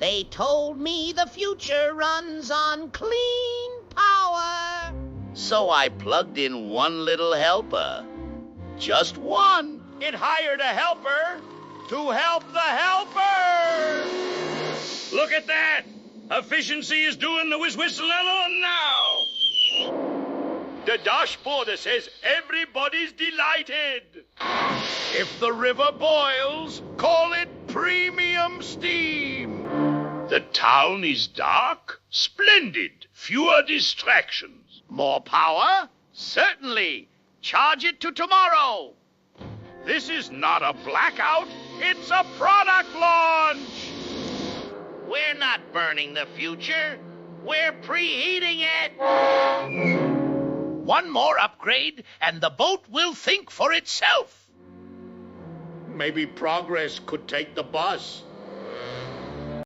They told me the future runs on clean power. So I plugged in one little helper. Just one. It hired a helper to help the helper. Look at that. Efficiency is doing the whistle alone now. The dashboard says everybody's delighted. If the river boils, call it premium steam. The town is dark? Splendid. Fewer distractions. More power? Certainly. Charge it to tomorrow. This is not a blackout. It's a product launch. We're not burning the future. We're preheating it. One more upgrade, and the boat will think for itself. Maybe progress could take the bus.